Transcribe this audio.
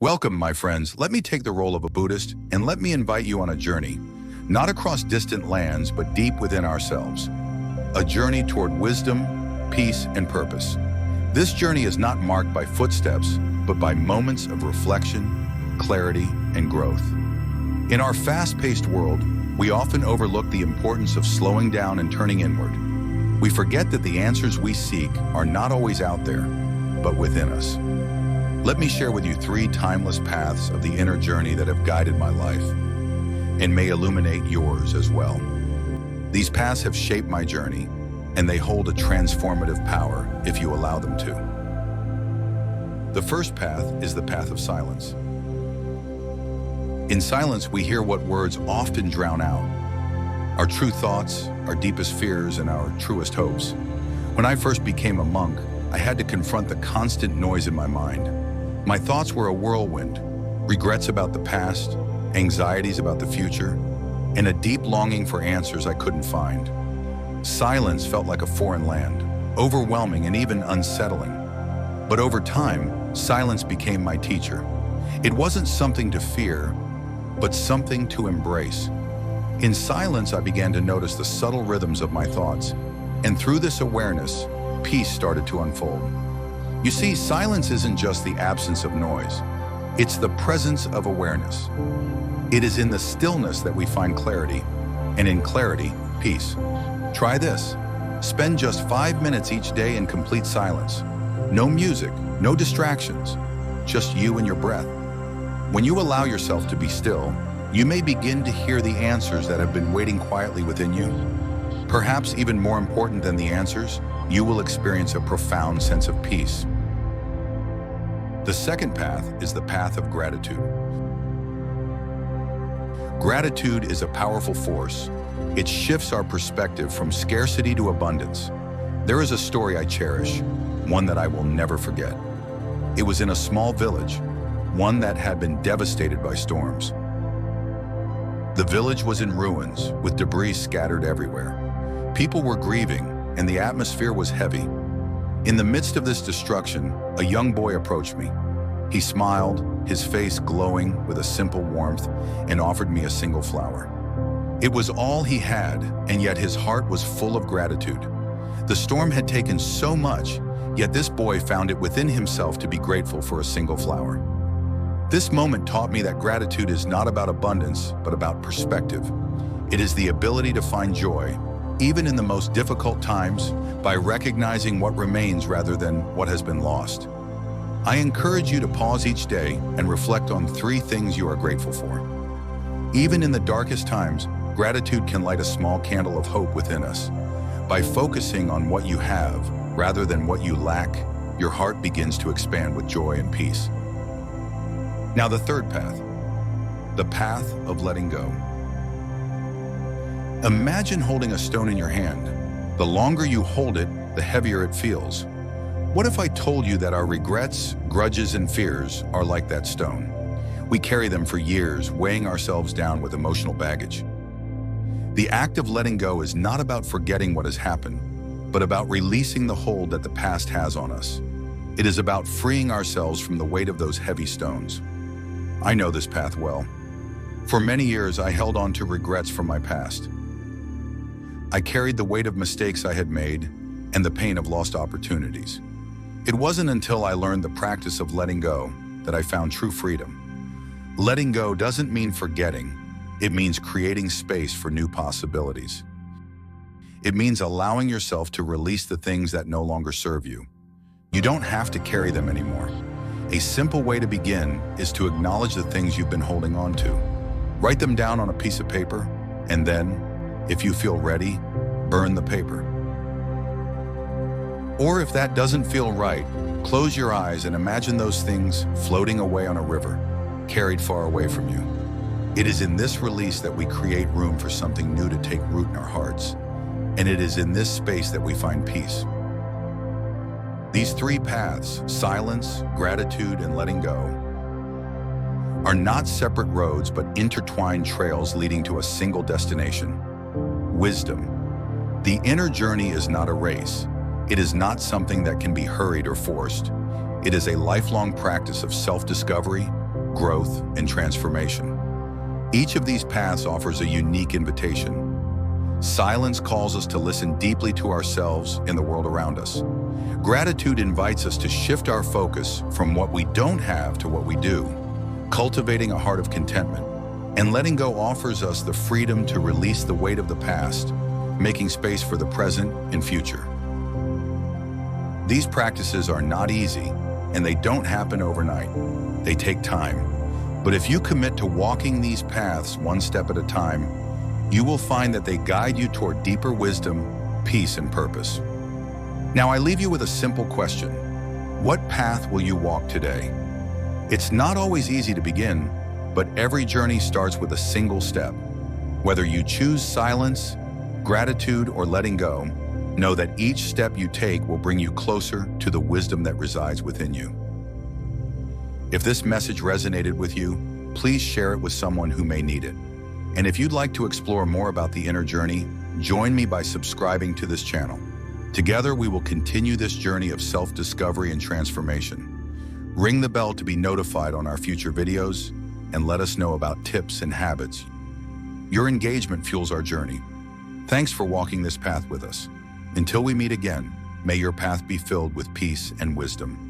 Welcome, my friends. Let me take the role of a Buddhist and let me invite you on a journey, not across distant lands, but deep within ourselves. A journey toward wisdom, peace, and purpose. This journey is not marked by footsteps, but by moments of reflection, clarity, and growth. In our fast-paced world, we often overlook the importance of slowing down and turning inward. We forget that the answers we seek are not always out there, but within us. Let me share with you 3 timeless paths of the inner journey that have guided my life and may illuminate yours as well. These paths have shaped my journey, and they hold a transformative power if you allow them to. The first path is the path of silence. In silence, we hear what words often drown out: our true thoughts, our deepest fears, and our truest hopes. When I first became a monk, I had to confront the constant noise in my mind. My thoughts were a whirlwind, regrets about the past, anxieties about the future, and a deep longing for answers I couldn't find. Silence felt like a foreign land, overwhelming and even unsettling. But over time, silence became my teacher. It wasn't something to fear, but something to embrace. In silence, I began to notice the subtle rhythms of my thoughts, and through this awareness, peace started to unfold. You see, silence isn't just the absence of noise. It's the presence of awareness. It is in the stillness that we find clarity, and in clarity, peace. Try this. Spend just 5 minutes each day in complete silence. No music, no distractions, just you and your breath. When you allow yourself to be still, you may begin to hear the answers that have been waiting quietly within you. Perhaps even more important than the answers, you will experience a profound sense of peace. The second path is the path of gratitude. Gratitude is a powerful force. It shifts our perspective from scarcity to abundance. There is a story I cherish, one that I will never forget. It was in a small village, one that had been devastated by storms. The village was in ruins, with debris scattered everywhere. People were grieving, and the atmosphere was heavy. In the midst of this destruction, a young boy approached me. He smiled, his face glowing with a simple warmth, and offered me a single flower. It was all he had, and yet his heart was full of gratitude. The storm had taken so much, yet this boy found it within himself to be grateful for a single flower. This moment taught me that gratitude is not about abundance, but about perspective. It is the ability to find joy, even in the most difficult times, by recognizing what remains rather than what has been lost. I encourage you to pause each day and reflect on 3 things you are grateful for. Even in the darkest times, gratitude can light a small candle of hope within us. By focusing on what you have rather than what you lack, your heart begins to expand with joy and peace. Now the third path, the path of letting go. Imagine holding a stone in your hand. The longer you hold it, the heavier it feels. What if I told you that our regrets, grudges, and fears are like that stone? We carry them for years, weighing ourselves down with emotional baggage. The act of letting go is not about forgetting what has happened, but about releasing the hold that the past has on us. It is about freeing ourselves from the weight of those heavy stones. I know this path well. For many years, I held on to regrets from my past. I carried the weight of mistakes I had made and the pain of lost opportunities. It wasn't until I learned the practice of letting go that I found true freedom. Letting go doesn't mean forgetting. It means creating space for new possibilities. It means allowing yourself to release the things that no longer serve you. You don't have to carry them anymore. A simple way to begin is to acknowledge the things you've been holding on to. Write them down on a piece of paper, and then, if you feel ready, burn the paper. Or if that doesn't feel right, close your eyes and imagine those things floating away on a river, carried far away from you. It is in this release that we create room for something new to take root in our hearts. And it is in this space that we find peace. These 3 paths, silence, gratitude, and letting go, are not separate roads but intertwined trails leading to a single destination: wisdom. The inner journey is not a race. It is not something that can be hurried or forced. It is a lifelong practice of self-discovery, growth, and transformation. Each of these paths offers a unique invitation. Silence calls us to listen deeply to ourselves and the world around us. Gratitude invites us to shift our focus from what we don't have to what we do, cultivating a heart of contentment. And letting go offers us the freedom to release the weight of the past, making space for the present and future. These practices are not easy, and they don't happen overnight. They take time. But if you commit to walking these paths one step at a time, you will find that they guide you toward deeper wisdom, peace, and purpose. Now I leave you with a simple question. What path will you walk today? It's not always easy to begin, but every journey starts with a single step. Whether you choose silence, gratitude, or letting go, know that each step you take will bring you closer to the wisdom that resides within you. If this message resonated with you, please share it with someone who may need it. And if you'd like to explore more about the inner journey, join me by subscribing to this channel. Together, we will continue this journey of self-discovery and transformation. Ring the bell to be notified on our future videos, and let us know about tips and habits. Your engagement fuels our journey. Thanks for walking this path with us. Until we meet again, may your path be filled with peace and wisdom.